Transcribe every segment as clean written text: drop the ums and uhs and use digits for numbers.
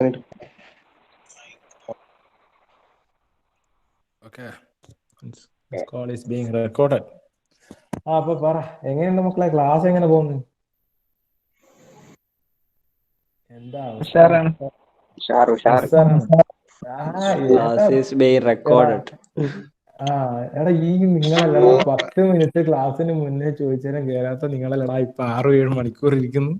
Okay. This call is being recorded. അപ്പൊ പറ, എങ്ങനെയുണ്ട് മക്കളെ? ക്ലാസ് എങ്ങനെ പോകുന്നു? എന്താ ഉഷാറാണ്. എടാ ഈ നിങ്ങളല്ലടാ 10 മിനിറ്റ് ക്ലാസ്സിന് മുന്നേ ചോദിച്ചാലും കേറാത്ത നിങ്ങളല്ലടാ ഇപ്പൊ 6-7 മണിക്കൂർ ഇരിക്കുന്നു.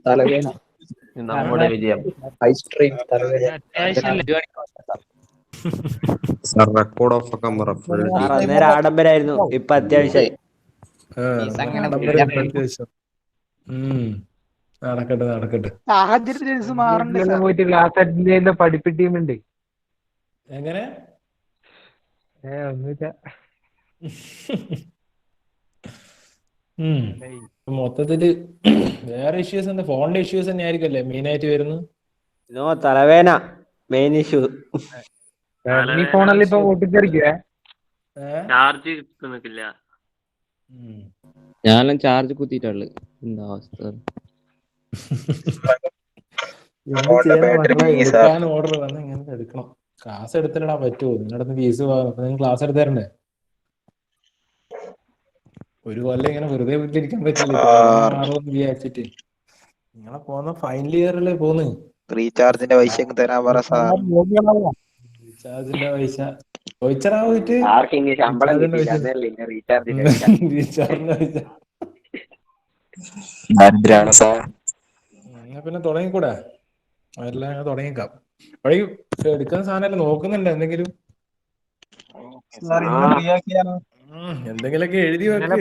തലവേന നമ്മുടെ വിജയം. ഐസ്ട്രീം തലവേന. അന്നേരം ആഡംബരായിരുന്നു, ഇപ്പൊ അത്യാവശ്യം. നടക്കട്ടെ. സാഹചര്യത്തിനനുസരിച്ച് മാറണ്ടേ പോയിട്ട് ക്ലാസ് അറ്റൻഡ് ചെയ്യുന്ന പഠിപ്പ് ടീമുണ്ട്. എങ്ങനെ? ഒന്നുമില്ല. മൊത്തത്തില് വേറെ ഇഷ്യൂസ് എന്താ? ഫോണിന്റെ ഇഷ്യൂസ് തന്നെ ആയിരിക്കല്ലേ മെയിൻ ആയിട്ട് വരുന്നത്? തലവേന മെയിൻ ഇഷ്യൂ. നീ ഫോണല്ലേ ഇപ്പൊ പൊട്ടിത്തെറിക്കുവേ? ചാർജ് കിട്ടുന്നില്ല. ഞാനെല്ലാം ചാർജ് കുത്തിയിട്ടുള്ളു. എന്താ അവസ്ഥ? എടുക്കാൻ ഓർഡർ വന്ന് ഇങ്ങനെ എടുക്കണം. ക്ലാസ് എടുത്തിടാൻ പറ്റുമോ? നിങ്ങളുടെ ഫീസ് നിങ്ങൾ ക്ലാസ് എടുത്തരണ്ടേ? ഒരു കൊല്ലം ഇങ്ങനെ വെറുതെ വീട്ടിലിരിക്കാൻ പറ്റില്ല. മാറുമെന്ന് വിചാരിച്ചിട്ട് നിങ്ങളെ പോന്ന ഫൈനൽ ഇയറില് പോന്ന്. റീചാർജിന്റെ പൈസ തരാൻ പറ സാർ. റീചാർജിന്റെ പൈസ ചോദിച്ചടാ പോയിട്ട്. പിന്നെ തുടങ്ങിക്കൂടെ? അതെല്ലാം തുടങ്ങിക്കാം. വഴി എടുക്കുന്ന സാധനം നോക്കുന്നുണ്ട്. എന്തെങ്കിലൊക്കെ എഴുതി വെക്ക്.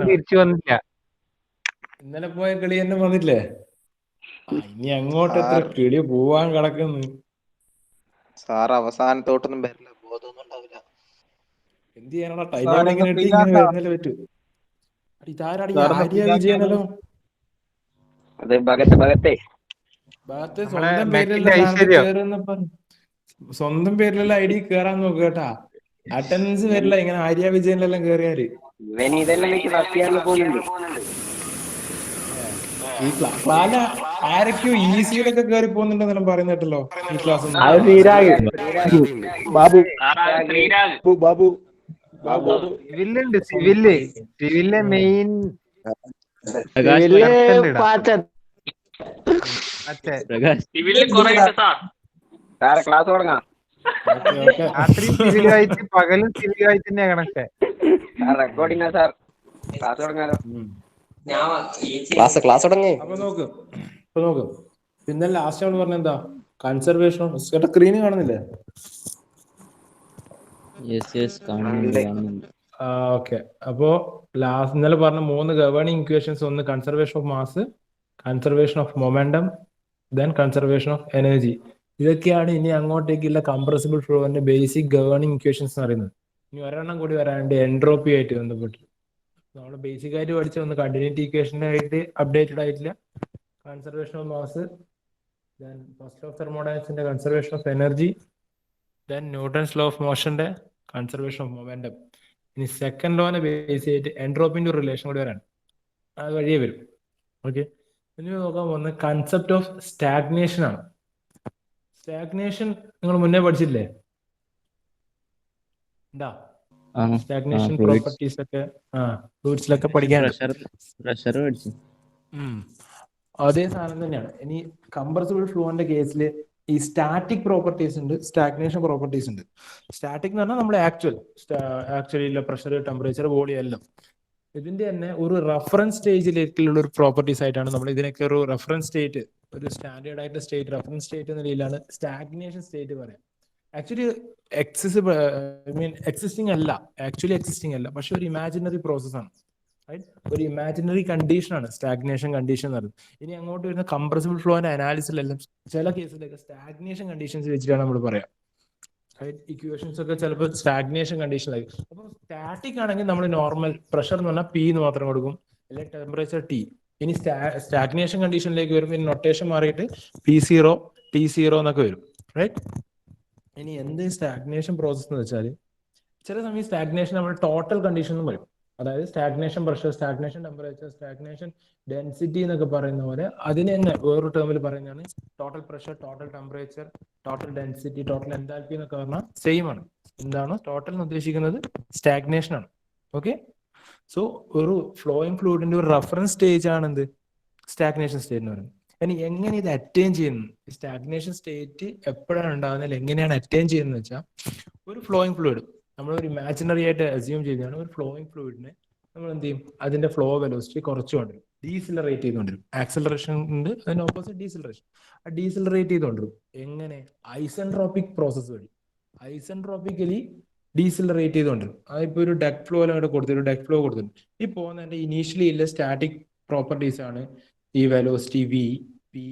തിരിച്ചു വന്നില്ല. ഇന്നലെ പോയ കിളി തന്നെ വന്നില്ലേ? ഇനി അങ്ങോട്ട് എത്ര കിളി പോവാൻ കിടക്കുന്നു. സാർ അവസാനത്തോട്ടൊന്നും വരില്ല, ബോധമൊന്നും ഉണ്ടാവില്ല. എന്ത് ചെയ്യാനാ? ടൈം ടേബിൾ ഇങ്ങനെ ഇട്ട് ഇങ്ങനെ വരുന്നല്ലേ പറ്റൂ. ഇതാരാടി? ആര്യ വിജയനല്ലോ. സ്വന്തം പേരിലുള്ള സ്വന്തം പേരിലുള്ള ഐ ഡി കേറാൻ നോക്കുക കേട്ടാ. അറ്റൻഡൻസ് വരില്ല ഇങ്ങനെ ആര്യ വിജയനിലെല്ലാം കേറിയാല്. ഈ ക്ലാസ് ആരൊക്കെയോ ഈസിയിലൊക്കെ കയറി പോകുന്നുണ്ടെന്നെല്ലാം പറയുന്ന കേട്ടല്ലോ ഈ ക്ലാസ്. സിവിലുണ്ട്. സിവിലിലെ മെയിൻ ക്ലാസ് തുടങ്ങാം. രാത്രി സിവിലുമായിട്ട് പകലും സിവിലുമായിട്ട് തന്നെ കണക്ട്. Recording sir. ക്ലാസ് തുടങ്ങാലോ. ക്ലാസ് തുടങ്ങി. അപ്പൊ നോക്ക്. പിന്നെ ലാസ്റ്റ് നമ്മൾ പറഞ്ഞ എന്താ? കൺസർവേഷൻ ഓഫ് സ്ക്രീന് കാണുന്നില്ലേ? ഓക്കെ. അപ്പോ ലാസ്റ്റ് ഇന്നലെ പറഞ്ഞ 3 ഗവേണിംഗ് ഇക്വേഷൻസ്. ഒന്ന് conservation of mass, conservation of momentum, then conservation of energy. ഇതൊക്കെയാണ് ഇനി അങ്ങോട്ടേക്കുള്ള കംപ്രസിബിൾ ഫ്ലോന്റെ ബേസിക് ഗവേണിംഗ് ഇക്വേഷൻസ് എന്ന് പറയുന്നത്. ഇനി ഒരെണ്ണം കൂടി വരാനുണ്ട്, എൻട്രോപ്പി ആയിട്ട് ബന്ധപ്പെട്ട്. നമ്മൾ ബേസിക് ആയിട്ട് പഠിച്ച ഒന്ന് കണ്ടിന്യൂറ്റി ഇക്വേഷനായിട്ട് അപ്ഡേറ്റഡ് ആയിട്ടില്ല. Conservation of mass, then first of തെർമോഡൈനാമിക്സിന്റെ conservation of energy, then Newton's law of മോഷന്റെ കൺസർവേഷൻ ഓഫ് മൊമെന്റം. ഇനി സെക്കൻഡ് ലോനെ ബേസ് ചെയ്തിട്ട് എൻട്രോപ്പിന്റെ ഒരു റിലേഷൻ കൂടി വരാൻ അത് വഴിയേ വരും. ഓക്കെ. ഇനി നോക്കാൻ പോകുന്ന കൺസെപ്റ്റ് ഓഫ് സ്റ്റാഗ്നേഷൻ ആണ്. സ്റ്റാഗ്നേഷൻ നിങ്ങൾ മുന്നേ പഠിച്ചില്ലേ? എന്താ സ്റ്റാഗ്നേഷൻ പ്രോപ്പർട്ടീസ് ഒക്കെ ഫ്ലൂയിഡ്സിലൊക്കെ പഠിക്കാനുണ്ട്. അതേ സാധനം തന്നെയാണ്. ഇനി കംപ്രസിബിൾ ഫ്ലോന്റെ കേസിൽ ഈ സ്റ്റാറ്റിക് പ്രോപ്പർട്ടീസ് ഉണ്ട്, സ്റ്റാഗ്നേഷൻ പ്രോപ്പർട്ടീസ് ഉണ്ട്. സ്റ്റാറ്റിക് എന്ന് പറഞ്ഞാൽ നമ്മുടെ ആക്ച്വലി പ്രഷർ, ടെമ്പറേച്ചർ, വോളിയം എല്ലാം ഇതിന്റെ തന്നെ ഒരു റഫറൻസ് സ്റ്റേജിലേക്കുള്ള ഒരു പ്രോപ്പർട്ടീസ് ആയിട്ടാണ് നമ്മൾ ഇതിനൊക്കെ ഒരു റഫറൻസ് സ്റ്റേറ്റ്, ഒരു സ്റ്റാൻഡേർഡ് ആയിട്ട് സ്റ്റേറ്റ്, റഫറൻസ് സ്റ്റേറ്റ് എന്ന നിലയിലാണ് സ്റ്റാഗ്നേഷൻ സ്റ്റേറ്റ് പറയാം. ആക്ച്വലി എക്സിസ്റ്റിംഗ് അല്ല, പക്ഷെ ഒരു ഇമാജിനറി പ്രോസസ്സാണ്. ഒരു ഇമാജിനറി കണ്ടീഷനാണ് സ്റ്റാഗ്നേഷൻ കണ്ടീഷൻ എന്ന് പറയുന്നത്. ഇനി അങ്ങോട്ട് വരുന്ന കംപ്രസിബിൾ ഫ്ലോന്റെ അനാലിസിലെല്ലാം ചില കേസിലൊക്കെ സ്റ്റാഗ്നേഷൻ കണ്ടീഷൻസ് വെച്ചിട്ടാണ് നമ്മൾ പറയാം. ഇക്വേഷൻസ് ഒക്കെ ചിലപ്പോൾ സ്റ്റാഗ്നേഷൻ കണ്ടീഷനിലായിരിക്കും. അപ്പൊ സ്റ്റാറ്റിക് ആണെങ്കിൽ നമ്മൾ നോർമൽ പ്രഷർ എന്ന് പറഞ്ഞാൽ പി എന്ന് മാത്രം കൊടുക്കും, അല്ലെങ്കിൽ ടെമ്പറേച്ചർ ടി. ഇനി സ്റ്റാഗ്നേഷൻ കണ്ടീഷനിലേക്ക് വരുമ്പോൾ നൊട്ടേഷൻ മാറിയിട്ട് P0 T0 എന്നൊക്കെ വരും. റൈറ്റ്. ഇനി എന്ത് സ്റ്റാഗ്നേഷൻ പ്രോസസ് എന്ന് വെച്ചാൽ ചില സമയം സ്റ്റാഗ്നേഷൻ നമ്മൾ ടോട്ടൽ കണ്ടീഷൻ എന്ന് പറയും. അതായത് stagnation pressure, stagnation temperature, stagnation density എന്നൊക്കെ പറയുന്ന പോലെ അതിന് തന്നെ വേറൊരു ടേമിൽ പറയുന്നതാണ് total pressure, total temperature, total density, total enthalpy എന്നൊക്കെ പറഞ്ഞാൽ സെയിം ആണ്. എന്താണ് ടോട്ടൽ എന്ന് ഉദ്ദേശിക്കുന്നത്? സ്റ്റാഗ്നേഷൻ ആണ്. ഓക്കെ, സോ ഒരു ഫ്ലോയിങ് ഫ്ലൂയിഡിന്റെ ഒരു റെഫറൻസ് സ്റ്റേജ് ആണ് എന്ത്? സ്റ്റാഗ്നേഷൻ സ്റ്റേറ്റ് എന്ന് പറയുന്നത്. ഇനി എങ്ങനെ ഇത് അറ്റൈൻ ചെയ്യുന്നു? സ്റ്റാഗ്നേഷൻ സ്റ്റേറ്റ് എപ്പോഴാണ് ഉണ്ടാകുന്നത്, എങ്ങനെയാണ് അറ്റൈൻ ചെയ്യുന്നത് വെച്ചാൽ, ഒരു ഫ്ലോയിങ് ഫ്ലൂയിഡ് നമ്മൾ ഒരു ഇമാജിനറി ആയിട്ട് അസ്യൂം ചെയ്താണ് ഒരു ഫ്ലോയിങ് ഫ്ലൂയിഡിനെ നമ്മൾ എന്ത് ചെയ്യും? അതിന്റെ ഫ്ലോ വെലോസിറ്റി കുറച്ചുകൊണ്ടിരും, ഡീസിലറേറ്റ് ചെയ്തുകൊണ്ടിരും. ആക്സലറേഷൻ ഉണ്ട്, അതിന് ഓപ്പോസിറ്റ് ഡീസിലറേഷൻ. ആ ഡീസിലറേറ്റ് ചെയ്തുകൊണ്ടിരും. എങ്ങനെ? ഐസെൻട്രോപിക് പ്രോസസ് വഴി. ഐസെൻട്രോപിക്കലി ഡീസിലറേറ്റ് ചെയ്തുകൊണ്ടിരും. അതിപ്പോ ഒരു ഡെക് ഫ്ലോ അങ്ങോട്ട് കൊടുത്തിട്ട് ഡെക് ഫ്ലോ കൊടുത്തിട്ടുണ്ട്. ഈ പോകുന്നതിന്റെ ഇനീഷ്യലി ഉള്ള സ്റ്റാറ്റിക് പ്രോപ്പർട്ടീസ് ആണ് ഈ velocity V, P,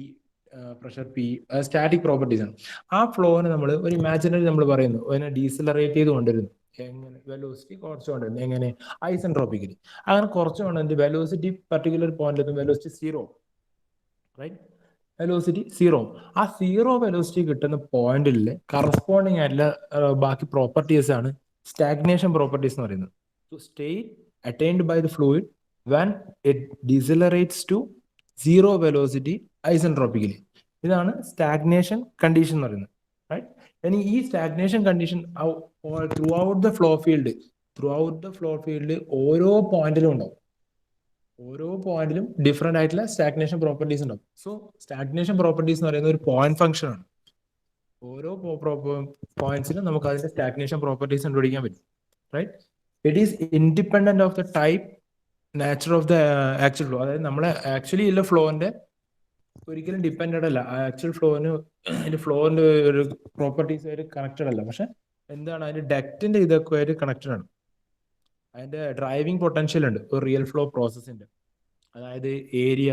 pressure P, static properties ആണ്. ആ ഫ്ലോനെ നമ്മൾ ഒരു ഇമാജിനറി നമ്മൾ പറയുന്നു അതിനെ ഡീസിലറേറ്റ് ചെയ്ത് കൊണ്ടിരുന്നു. എങ്ങനെ? വെലോസിറ്റി കുറച്ചുകൊണ്ടിരുന്നു. എങ്ങനെ? ഐസെൻട്രോപിക്കലി. അങ്ങനെ കുറച്ചുകൊണ്ടിരുന്നത് വെലോസിറ്റി പർട്ടിക്കുലർ പോയിന്റിലെത്തും velocity zero, right? Velocity zero. ആ സീറോ വെലോസിറ്റി കിട്ടുന്ന പോയിന്റിൽ കറസ്പോണ്ടിങ് ആയിട്ടുള്ള ബാക്കി പ്രോപ്പർട്ടീസ് ആണ് സ്റ്റാഗ്നേഷൻ പ്രോപ്പർട്ടീസ് എന്ന് പറയുന്നത്. So state attained by the fluid when it decelerates to zero velocity isentropically. ഇതാണ് സ്റ്റാഗ്നേഷൻ കണ്ടീഷൻ എന്ന് പറയുന്നത്, റൈറ്റ്? ഇനി ഈ stagnation condition throughout the flow field ഓരോ പോയിന്റിലും ഉണ്ടാവും. ഓരോ പോയിന്റിലും ഡിഫറെന്റ് ആയിട്ടുള്ള സ്റ്റാഗ്നേഷൻ പ്രോപ്പർട്ടീസ് ഉണ്ടാവും. സോ സ്റ്റാഗ്നേഷൻ പ്രോപ്പർട്ടീസ് എന്ന് പറയുന്നത് ഒരു പോയിന്റ് ഫംഗ്ഷൻ ആണ്. ഓരോ പോയിന്റ്സിലും നമുക്ക് അതിന്റെ സ്റ്റാഗ്നേഷൻ പ്രോപ്പർട്ടീസ് കണ്ടുപിടിക്കാൻ പറ്റും, right? It is independent of the type, nature of the actual flow. അതായത് നമ്മളെ ആക്ച്വലി ഉള്ള ഫ്ലോന്റെ ഒരിക്കലും ഡിപ്പെൻഡഡ് അല്ല. ആക്ച്വൽ ഫ്ലോന്റെ ഒരു പ്രോപ്പർട്ടീസ് ആയിട്ട് കണക്റ്റഡ് അല്ല. പക്ഷെ എന്താണ്? അതിന്റെ ഡെക്റ്റിന്റെ ഇതൊക്കെ ആയിട്ട് കണക്റ്റഡ് ആണ്. അതിന്റെ ഡ്രൈവിംഗ് പൊട്ടൻഷ്യൽ ഉണ്ട് ഒരു റിയൽ ഫ്ലോ പ്രോസസ്സിന്റെ. അതായത് ഏരിയ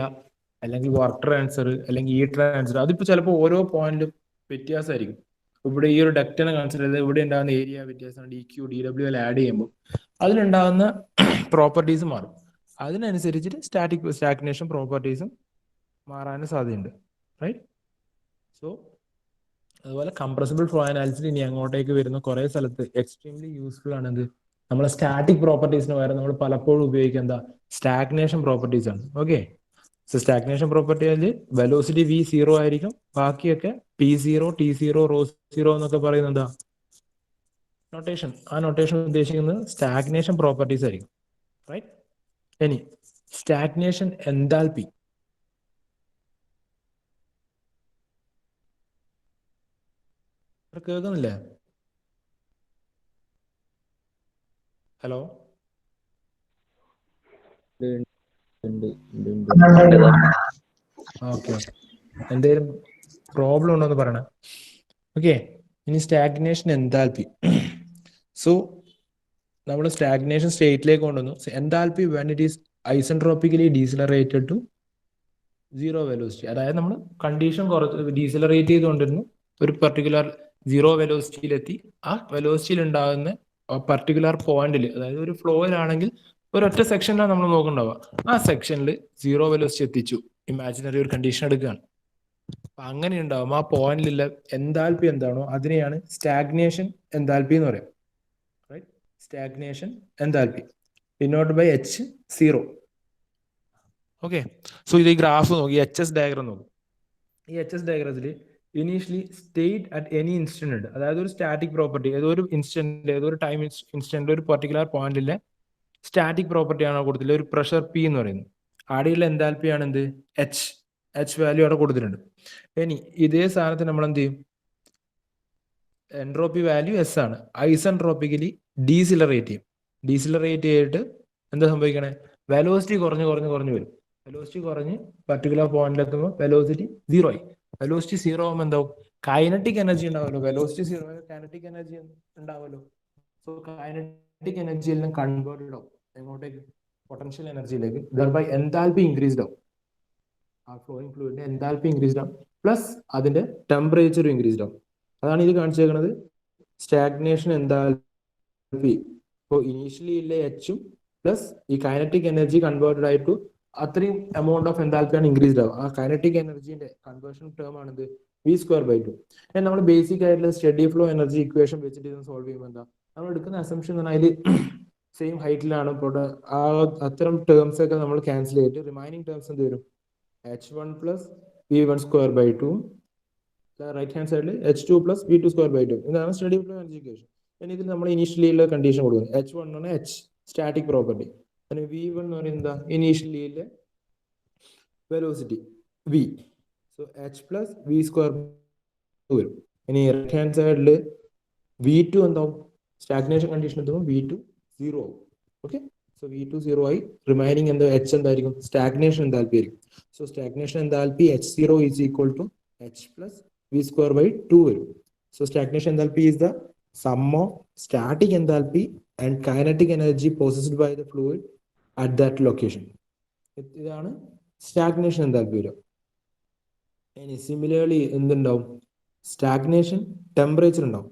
അല്ലെങ്കിൽ വർക്ക് ട്രാൻസ്ഫർ അല്ലെങ്കിൽ ഈ ട്രാൻസ്ഫർ, അതിപ്പോ ചിലപ്പോൾ ഓരോ പോയിന്റിലും വ്യത്യാസമായിരിക്കും. ഇവിടെ ഈ ഒരു ഡെക്റ്റിനെ കൺസിഡർ ചെയ്ത് ഇവിടെ ഉണ്ടാകുന്ന ഏരിയ വ്യത്യാസമാണ്. ഡി ക്യു ഡി ഡബ്ല്യു എല്ലാം ആഡ് ചെയ്യുമ്പോൾ അതിലുണ്ടാകുന്ന പ്രോപ്പർട്ടീസ് മാറും. അതിനനുസരിച്ചിട്ട് സ്റ്റാഗ്നേഷൻ പ്രോപ്പർട്ടീസും മാറാനും സാധ്യതയുണ്ട്, റൈറ്റ്? സോ അതുപോലെ കംപ്രസിബിൾ ഫ്ലോ അനാലിസിസ് ഇനി അങ്ങോട്ടേക്ക് വരുന്ന കുറെ സ്ഥലത്ത് എക്സ്ട്രീംലി യൂസ്ഫുൾ ആണ്. എന്ത്? നമ്മളെ സ്റ്റാറ്റിക് പ്രോപ്പർട്ടീസിന് പകരം നമ്മൾ പലപ്പോഴും ഉപയോഗിക്കുക എന്താ? സ്റ്റാഗ്നേഷൻ പ്രോപ്പർട്ടീസ് ആണ്. Okay, so stagnation property velocity V zero ആയിരിക്കും, ബാക്കിയൊക്കെ P zero, T zero, rho zero എന്നൊക്കെ പറയുന്നത് എന്താ നൊട്ടേഷൻ. ആ നൊട്ടേഷൻ ഉദ്ദേശിക്കുന്നത് സ്റ്റാഗ്നേഷൻ പ്രോപ്പർട്ടീസ് ആയിരിക്കും, റൈറ്റ്? ഇനി സ്റ്റാഗ്നേഷൻ എൻതാൽപ്പി. കേൾക്കുന്നില്ലേ? Hello, okay. എന്തെങ്കിലും പ്രോബ്ലം ഉണ്ടോ എന്ന് പറയണേ. ഓക്കെ, ഇനി സ്റ്റാഗ്നേഷൻ എൻതാൽപ്പി. സോ നമ്മൾ സ്റ്റാഗ്നേഷൻ സ്റ്റേറ്റിലേക്ക് കൊണ്ടുവന്നു. Enthalpy when it is isentropically decelerated to zero velocity. അതായത് നമ്മൾ കണ്ടീഷൻ കുറച്ച് ഡീസിലറേറ്റ് ചെയ്തുകൊണ്ടിരുന്നു, ഒരു പെർട്ടിക്കുലർ സീറോ വെലോസിറ്റിയിലെത്തി. ആ വെലോസിറ്റിയിൽ ഉണ്ടാകുന്ന പർട്ടിക്കുലർ പോയിന്റിൽ, അതായത് ഒരു ഫ്ലോയിലാണെങ്കിൽ ഒരൊറ്റ സെക്ഷനിലാണ് നമ്മൾ നോക്കുന്നുണ്ടാവുക. ആ സെക്ഷനിൽ സീറോ വെലോസിറ്റി എത്തിച്ചു, ഇമാജിനറി ഒരു കണ്ടീഷൻ എടുക്കുകയാണ്. അപ്പൊ അങ്ങനെ ഉണ്ടാവും. ആ പോയിന്റിലുള്ള എൻതാൽപ്പി എന്താണോ അതിനെയാണ് സ്റ്റാഗ്നേഷൻ എൻതാൽപ്പി എന്ന് പറയാം, right? Stagnation enthalpy denote by H0. Okay, so ഇത് ഈ ഗ്രാഫ് നോക്കി, HS ഡയഗ്രം നോക്കും. ഈ HS ഡയഗ്രത്തിൽ initially state at any instant ഉണ്ട്. അതായത് ഒരു സ്റ്റാറ്റിക് പ്രോപ്പർട്ടി, ഏതൊരു ഇൻസ്റ്റന്റ്, ഏതൊരു ടൈം ഇൻസ്റ്റന്റ് ഒരു പർട്ടിക്കുലർ പോയിന്റിലെ സ്റ്റാറ്റിക് പ്രോപ്പർട്ടി ആണ് കൊടുത്തില്ല, ഒരു പ്രഷർ പി എന്ന് പറയുന്നത്. ആടെയുള്ള എൻതാൽപ്പി ആണ് എന്ത്? എച്ച് വാല്യൂ അവിടെ കൊടുത്തിട്ടുണ്ട്. ഇനി ഇതേ സാധനത്തിന് നമ്മൾ എന്ത് ചെയ്യും? എൻട്രോപ്പി വാല്യൂ എസ് ആണ്. ഐസെൻട്രോപ്പിക്കലി ഡീസിലറേറ്റ് ചെയ്യും. ഡീസിലറേറ്റ് ചെയ്തിട്ട് എന്താ സംഭവിക്കണേ? വെലോസിറ്റി കുറഞ്ഞ് വരും. വെലോസിറ്റി കുറഞ്ഞ് പർട്ടിക്കുലർ പോയിന്റിലെത്തുമ്പോൾ വെലോസിറ്റി സീറോ ആയി. വെലോസിറ്റി സീറോ ആകുമ്പോൾ എന്താവും? കൈനറ്റിക് എനർജി ഉണ്ടാവുമല്ലോ. വെലോസിറ്റി സീറോ കൈനറ്റിക് എനർജി ഉണ്ടാവുമല്ലോ. സോ കൈനറ്റിക് എനർജിയിൽ നിന്ന് കൺവേർട്ടഡ് ആവും എങ്ങോട്ടേക്ക്? പൊട്ടൻഷ്യൽ എനർജിയിലേക്ക്. ദർബൈ എൻതാൽപ്പി ഇൻക്രീസ്ഡ് ആവും. ആ ഫ്ലോയിങ് ഫ്ലൂയിഡിന്റെ എൻതാൽപ്പി ഇൻക്രീസ്ഡ് ആവും, പ്ലസ് അതിന്റെ ടെമ്പറേച്ചർ ഇൻക്രീസ്ഡ് ആവും. അതാണ് ഇത് കാണിച്ചേക്കുന്നത് സ്റ്റാഗ്നേഷൻ എൻതാൽപ്പി. ഇപ്പോൾ ഇനീഷ്യലി ഉള്ള എച്ചും പ്ലസ് ഈ കൈനറ്റിക് എനർജി കൺവേർട്ടഡ് ആയിട്ട് അത്രയും എമൗണ്ട് ഓഫ് എൻതാൽപ്പിയാണ് ഇൻക്രീസ്ഡ് ആവുക. ആ കൈനറ്റിക് എനർജിന്റെ കൺവേർഷൻ ടേം ആണിത് V²/2. നമ്മൾ ബേസിക് ആയിട്ടുള്ള സ്റ്റഡി ഫ്ലോ എനർജി ഇക്വേഷൻ വെച്ചിട്ട് ഇത് സോൾവ് ചെയ്യുമ്പോൾ എന്താ നമ്മൾ എടുക്കുന്ന അസംഷൻ എന്ന് പറഞ്ഞാൽ അതിൽ സെയിം ഹൈറ്റിലാണ് ഇപ്പോൾ ആ അത്തരം ടേംസ് ഒക്കെ നമ്മൾ ക്യാൻസൽ ചെയ്തിട്ട് റിമൈനിങ് ടേംസ് എന്ത് വരും? h1 plus v1 square by 2, right hand സൈഡിൽ h2 plus v2 square by 2. ഇതാണ് സ്റ്റഡി ഫ്ലോ എനർജി ഇക്വേഷൻ. ഇനി ഇതിൽ നമ്മൾ ഇനീഷ്യലിയിലെ കണ്ടീഷൻ കൊടുക്കുന്നു. h1 എന്ന് പറഞ്ഞാൽ h സ്റ്റാറ്റിക് പ്രോപ്പർട്ടി, പിന്നെ v1 എന്ന് പറയുന്നത് എന്താ? ഇനീഷ്യലിയിലെ velocity v. So h plus v square വരും. ഇനി റൈറ്റ് ഹാൻഡ് സൈഡിൽ v2 എന്താവും? സ്റ്റാഗ്നേഷൻ കണ്ടീഷൻ എത്തുമ്പോൾ v2 0 ആവും. ഓക്കെ, സോ v2 0 ആയി. റിമൈനിങ് എന്താ? h എന്തായിരിക്കും? സ്റ്റാഗ്നേഷൻ എന്താൽപ്പി ആയിരിക്കും. So stagnation enthalpy h0 is equal to h plus v square by 2 വരും. So stagnation enthalpy is the sum of static enthalpy and kinetic energy possessed by the fluid at that location. ഇതാണ് stagnation enthalpy വരും. ഇനി similarly എന്തുണ്ടാവും? Stagnation temperature ഉണ്ടാവും.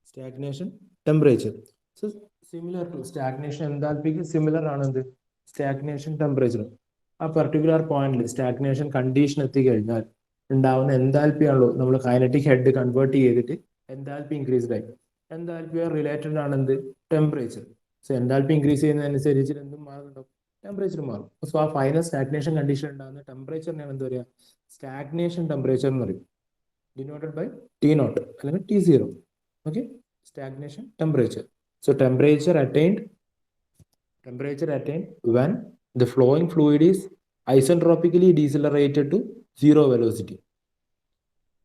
Stagnation temperature. So similar to stagnation എന്താൽപ്പിക്ക് similar ആണ് എന്ത്? Stagnation temperature. ആ particular പോയിന്റിൽ സ്റ്റാഗ്നേഷൻ കണ്ടീഷൻ എത്തിക്കഴിഞ്ഞാൽ ഉണ്ടാവുന്ന എന്താൽപ്പി ആണല്ലോ നമ്മൾ കൈനറ്റിക് ഹെഡ് കൺവേർട്ട് ചെയ്തിട്ട് എന്താൽപ്പി ഇൻക്രീസ്ഡ് ആയി. എന്താൽപ്പി റിലേറ്റഡ് ആണ് എന്ത്? ടെമ്പറേച്ചർ. സോ എന്താൽപ്പി ഇൻക്രീസ് ചെയ്യുന്നതനുസരിച്ച് എന്തും മാറുന്നുണ്ടാവും? ടെമ്പറേച്ചർ മാറും. സോ ആ ഫൈനൽ സ്റ്റാഗ്നേഷൻ കണ്ടീഷൻ ഉണ്ടാകുന്ന ടെമ്പറേച്ചറിനാണ് എന്താ പറയുക? സ്റ്റാഗ്നേഷൻ ടെമ്പറേച്ചർ എന്ന് പറയും. ഡിനോട്ടഡ് ബൈ T0 അല്ലെങ്കിൽ T0. Okay, stagnation temperature. So temperature attained when the flowing fluid is isentropically decelerated to zero velocity.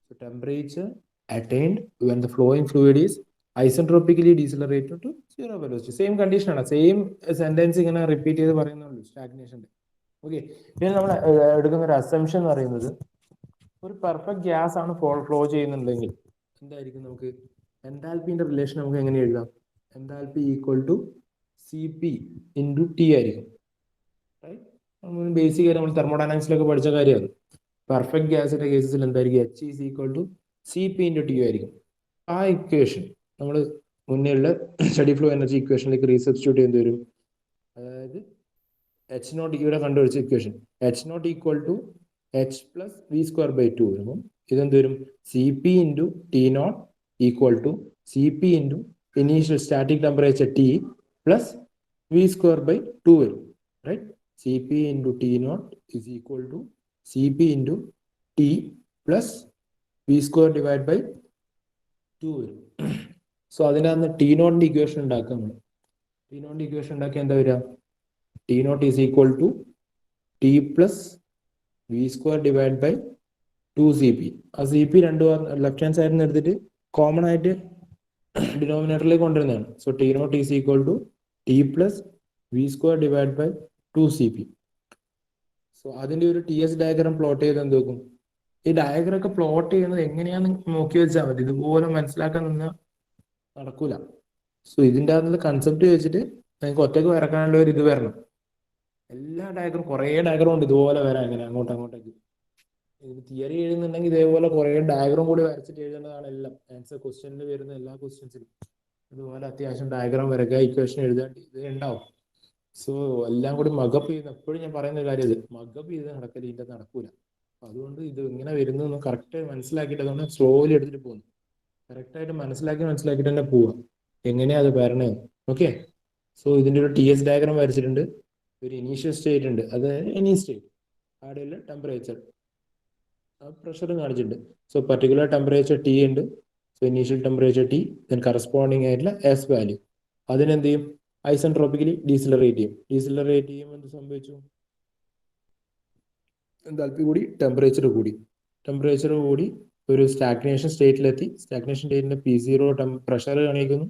So temperature attained when the flowing fluid is isentropically decelerated to zero velocity. Same condition ആണ്. Same sentence ഇങ്ങനെ repeat ചെയ്ത് പറയുന്നുള്ളൂ സ്റ്റാഗ്നേഷന്റെ. Okay, പിന്നെ നമ്മൾ എടുക്കുന്ന ഒരു assumption എന്ന് പറയുന്നത് ഒരു പെർഫെക്റ്റ് ഗ്യാസ് ആണ് ഫ്ലോ ചെയ്യുന്നുണ്ടെങ്കിൽ എന്തായിരിക്കും? നമുക്ക് എന്താൽപ്പിന്റെ റിലേഷൻ നമുക്ക് എങ്ങനെ എഴുതാം? Enthalpy equal to CP into T ആയിരിക്കും. ബേസിക് ആയിട്ട് നമ്മൾ തെർമോഡൈനാമിക്സിലൊക്കെ പഠിച്ച കാര്യമാണ്. പെർഫെക്റ്റ് ഗ്യാസിന്റെ കേസിൽ എന്തായിരിക്കും? H is equal to CP into T ആയിരിക്കും. ആ ഇക്വേഷൻ നമ്മൾ മുന്നേയുള്ള സ്റ്റഡി ഫ്ലോ എനർജി ഇക്വേഷനിലേക്ക് റീസബ്സ്റ്റിറ്റ്യൂട്ട് ചെയ്യേണ്ടി വരും. അതായത് H0 ഇവിടെ കണ്ടുപിടിച്ച equation H0 equal to H plus V square by 2 വരുമ്പോൾ ഇതെന്ത് വരും? CP into T0 equal to CP into initial static temperature T plus V square by 2 വരും. Right? CP into T0 is equal to CP into T plus V square divided by 2 വരും. So അതിനകത്ത് T0 equation ഉണ്ടാക്കാം. T0 equation ഉണ്ടാക്കിയാൽ എന്താ വരിക? T0 is equal to T plus V square divided by 2 CP. ആ CP രണ്ട് left hand സൈഡിൽ നിന്ന് എടുത്തിട്ട് കോമൺ ആയിട്ട് ഡിനോമിനേറ്ററിലേക്ക് കൊണ്ടുവരുന്നതാണ്. So T0 is equal to T plus V square divide by 2 CP. So അതിന്റെ ഒരു TS ഡയഗ്രാം പ്ലോട്ട് ചെയ്ത് എന്ത് നോക്കും? ഈ ഡയഗ്രാം ഒക്കെ പ്ലോട്ട് ചെയ്യുന്നത് എങ്ങനെയാന്ന് നോക്കി വെച്ചാൽ മതി. ഇതുപോലെ മനസ്സിലാക്കാൻ നിന്നാൽ നടക്കൂല. സോ ഇതിൻ്റെ അകത്തുള്ള കൺസെപ്റ്റ് വെച്ചിട്ട് നിങ്ങൾക്ക് ഒറ്റയ്ക്ക് വരക്കാനുള്ള ഒരു ഇത് വരണം. എല്ലാ ഡയഗ്രാം കുറേ ഡയഗ്രാം ഉണ്ട് ഇതുപോലെ വരാൻ. എങ്ങനെ അങ്ങോട്ടേക്ക് ഇത് തിയറി എഴുതുന്നുണ്ടെങ്കിൽ ഇതേപോലെ കുറേ ഡയഗ്രാം കൂടി വരച്ചിട്ട് എഴുതേണ്ടതാണ്. എല്ലാം ആൻസർ ക്വസ്റ്റ്യനിൽ വരുന്ന എല്ലാ ക്വസ്റ്റ്യൻസിലും ഇതുപോലെ അത്യാവശ്യം ഡയഗ്രാം വരയ്ക്കുക, ഇക്വേഷൻ എഴുതാൻ ഇത് ഉണ്ടാവും. സോ എല്ലാം കൂടി മഗപ്പ് ചെയ്യുന്ന എപ്പോഴും ഞാൻ പറയുന്ന കാര്യം ഇത് മഗപ്പ് ചെയ്ത് നടക്കല് ഇതിൻ്റെ നടക്കൂല. അതുകൊണ്ട് ഇത് ഇങ്ങനെ വരുന്നതെന്ന് കറക്റ്റ് മനസ്സിലാക്കിയിട്ട് അതുകൊണ്ട് സ്ലോലി എടുത്തിട്ട് പോകുന്നു. കറക്റ്റായിട്ട് മനസ്സിലാക്കിയിട്ട് തന്നെ പോവുക എങ്ങനെയാ അത് വരണേ. ഓക്കെ, സോ ഇതിൻ്റെ ഒരു TS ഡയഗ്രാം വരച്ചിട്ടുണ്ട്. ഒരു ഇനീഷ്യൽ സ്റ്റേറ്റ് ഉണ്ട്, അതായത് എനി സ്റ്റേറ്റ് അവിടെയുള്ള ടെമ്പറേച്ചർ പ്രഷർ കാണിച്ചിട്ടുണ്ട്. സോ പർട്ടിക്കുലർ ടെമ്പറേച്ചർ T ഉണ്ട്. So initial temperature T, then corresponding ആയിട്ടുള്ള S വാല്യൂ. അതിനെന്ത് ചെയ്യും? ഐസെൻട്രോപ്പിക്കലി ഡീസിലറേറ്റ് ചെയ്യുമ്പോൾ എന്ത് സംഭവിച്ചു? എന്താൽപ്പി കൂടി ടെമ്പറേച്ചർ കൂടി ഒരു സ്റ്റാഗ്നേഷൻ സ്റ്റേറ്റിലെത്തി. സ്റ്റാഗ്നേഷൻ സ്റ്റേറ്റിന്റെ P0 പ്രഷർ കാണിക്കുന്നു,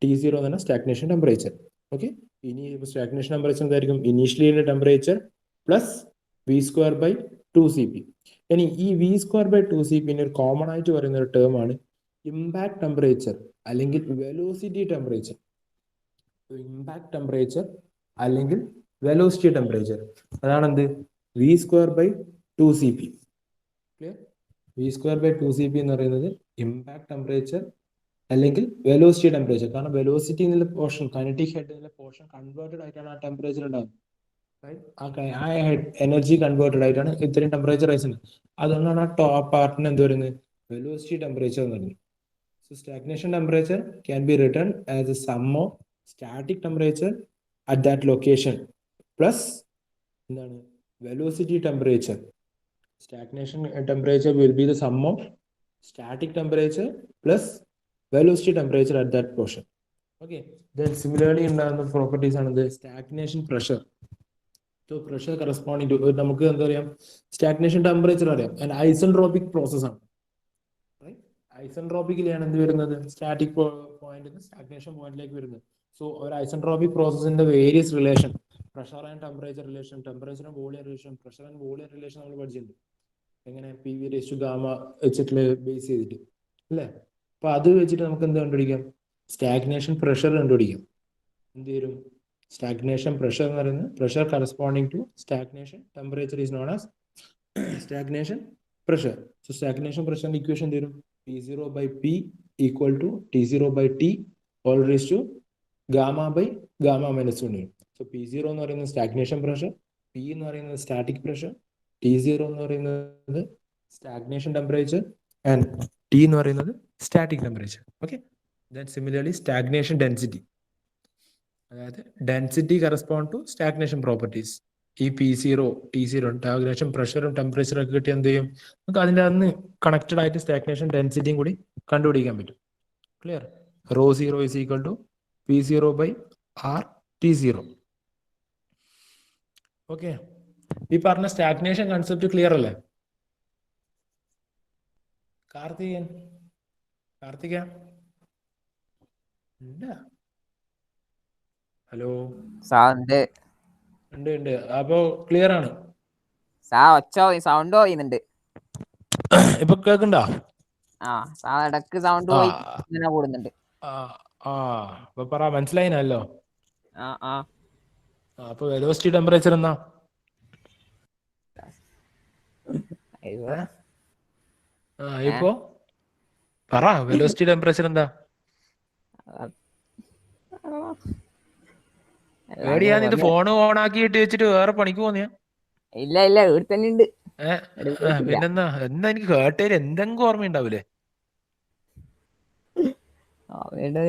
T0 എന്ന് പറഞ്ഞാൽ സ്റ്റാഗ്നേഷൻ ടെമ്പറേച്ചർ. ഓക്കെ, ഇനി സ്റ്റാഗ്നേഷൻ ടെമ്പറേച്ചർ എന്തായിരിക്കും? ഇനീഷ്യലിയുടെ temperature plus V square by 2 CP. ഇനി ഈ V സ്ക്വയർ ബൈ 2 CP ഒരു കോമൺ ആയിട്ട് പറയുന്ന ഒരു ടേം ആണ് ഇമ്പാക്ട് ടെമ്പറേച്ചർ അല്ലെങ്കിൽ വെലോസിറ്റി ടെമ്പറേച്ചർ. ഇമ്പാക്ട് ടെമ്പറേച്ചർ അല്ലെങ്കിൽ വെലോസിറ്റി ടെമ്പറേച്ചർ അതാണ് എന്ത്? V square by 2 CP. Clear? V square by 2 CP എന്ന് പറയുന്നത് ഇമ്പാക്ട് ടെമ്പറേച്ചർ അല്ലെങ്കിൽ വെലോസിറ്റി ടെമ്പറേച്ചർ. കാരണം വെലോസിറ്റി എന്നുള്ള പോർഷൻ, കൈനറ്റിക് ഹെഡ് എന്നുള്ള പോർഷൻ കൺവേർട്ടഡ് ആയിട്ടാണ് ആ ടെമ്പറേച്ചർ ഉണ്ടാകുന്നത്. ആ എനർജി കൺവേർട്ടഡ് ആയിട്ടാണ് ഇത്രയും ടെമ്പറേച്ചർ റൈസ് ചെയ്യുന്നത്. അതുകൊണ്ടാണ് ആ ടോപ്പ് പാർട്ടിന് എന്ത് പറയുന്നത്? വെലോസിറ്റി ടെമ്പറേച്ചർ എന്ന് പറയുന്നത്. So So stagnation temperature can be written as a sum of static temperature at that location plus velocity temperature. Stagnation temperature will be the sum of static temperature plus velocity temperature at that portion. Okay. Then similarly in the properties ആണ് the stagnation pressure. So pressure corresponding to നമുക്ക് എന്താ പറയാം stagnation temperature അറിയാം and isentropic process ആണ്. Right? Isentropic-ലാണ് എന്ത് വരുന്നത് static point stagnation പോയിന്റിലേക്ക് വരുന്നത്. സോ ഒരു ഐസെൻട്രോപിക് പ്രോസസ്സിന്റെ various relation pressure and temperature relation, temperature and volume relation, pressure and volume relation നമ്മൾ പഠിച്ചിട്ടുണ്ട്. എങ്ങനെ P V raise to gamma വെച്ചിട്ട് ബേസ് ചെയ്തിട്ട് അല്ലേ. അപ്പൊ അത് വെച്ചിട്ട് നമുക്ക് എന്ത് കണ്ടുപിടിക്കാം, സ്റ്റാഗ്നേഷൻ പ്രഷർ കണ്ടുപിടിക്കാം. എന്ത് വരും, സ്റ്റാഗ്നേഷൻ പ്രഷർ എന്ന് പറയുന്നത് pressure corresponding to stagnation temperature is known as stagnation pressure. So stagnation പ്രഷറിന്റെ ഇക്വേഷൻ തരും P0 by P equal to T0 by T all raised to gamma by gamma minus 1. So P0 എന്ന് പറയുന്നത് stagnation pressure, P എന്ന് പറയുന്നത് static pressure, T0 എന്ന് പറയുന്നത് stagnation temperature and T എന്ന് പറയുന്നത് static temperature. Okay. Then similarly stagnation density, അതായത് density correspond to stagnation properties. ഈ P0 T0 സ്റ്റാഗ്നേഷൻ പ്രഷറും ടെമ്പറേച്ചറും ഒക്കെ കിട്ടി എന്ത് ചെയ്യും, നമുക്ക് അതിൻ്റെ അന്ന് കണക്റ്റഡ് ആയിട്ട് സ്റ്റാഗ്നേഷൻ ഡെൻസിറ്റിയും കൂടി കണ്ടുപിടിക്കാൻ പറ്റും. Clear. Rho zero is equal to P0 by R T0. Okay. ഈ പറഞ്ഞ സ്റ്റാഗ്നേഷൻ കൺസെപ്റ്റ് ക്ലിയർ അല്ലേ? കാർത്തിക ഹലോ. ഉണ്ട്. അപ്പൊ ക്ലിയർ ആണ്. സൗണ്ട് പോയിന്നുണ്ട്. ഇപ്പൊ കേൾക്കണ്ടോ? ഇടക്ക് സൗണ്ട് പോയി ഇങ്ങനെ കൂടുന്നുണ്ട്. അപ്പൊ പറ, മനസ്സിലായിനല്ലോ. ആ അപ്പൊ വെലോസിറ്റി ടെമ്പറേച്ചർ എന്നാ? ഇപ്പൊ പറ, വെലോസിറ്റി ടെമ്പറേച്ചർ എന്താ? എവിടെയാ ഇത് ഫോൺ ഓൺ ആക്കിയിട്ട് വെച്ചിട്ട് വേറെ പണിക്ക് പോന്നിയാ? ഇല്ല ഇവിടെ തന്നെ ഉണ്ട്. പിന്നെന്താ, എന്താ എനിക്ക് കേട്ടേല് എന്തെങ്കിലും ഓർമ്മയുണ്ടാവൂലേ?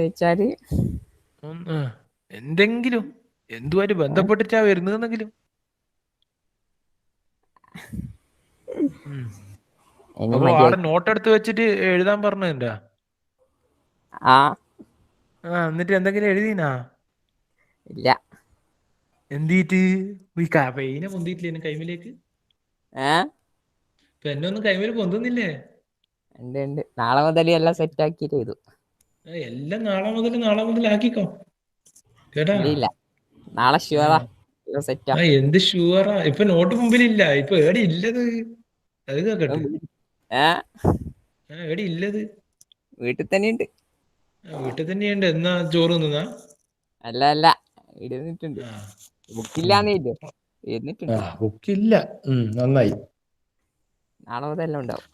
വെച്ചാല് എന്തെങ്കിലും എന്തുമായിട്ട് ബന്ധപ്പെട്ടിട്ടാ വരുന്നതെന്നെങ്കിലും. അപ്പൊ ആടെ നോട്ട് എടുത്ത് വെച്ചിട്ട് എഴുതാൻ പറഞ്ഞാ? എന്നിട്ട് എന്തെങ്കിലും എഴുതിനാ? ഇല്ല. എന്തിട്ട് പെയിനെ പൊന്തിയിട്ടില്ലേ കൈമിലേക്ക്? പെന്നെ ഒന്നും കൈമേല് പൊന്തുന്നില്ലേ? ഉണ്ട്. നാളെ മുതൽ എല്ലാം സെറ്റ് ആക്കിട്ട് ചെയ്തു. എല്ലാം നാളെ മുതൽ ആക്കിക്കോ കേട്ടാ. ഇല്ല, നാളെ ഷുവറാ സെറ്റാ. എന്ത് ഷുവറാ? ഇപ്പൊ നോട്ട് മുമ്പിലില്ല. ഇപ്പൊ എവിടെ ഇല്ലത്? അത് കേക്കട്ടെ. എവിടെ ഇല്ലത്? വീട്ടിൽ തന്നെയുണ്ട്. വീട്ടിൽ തന്നെയുണ്ട്. എന്നാ ചോറ് തിന്നാ? അല്ല ഇരുന്നിട്ടുണ്ട്. ബുക്കില്ലാന്നേ ഇരുന്നിട്ടുണ്ട്. ബുക്കില്ല. നന്നായി. നാളെ മുതൽ ഉണ്ടാവും.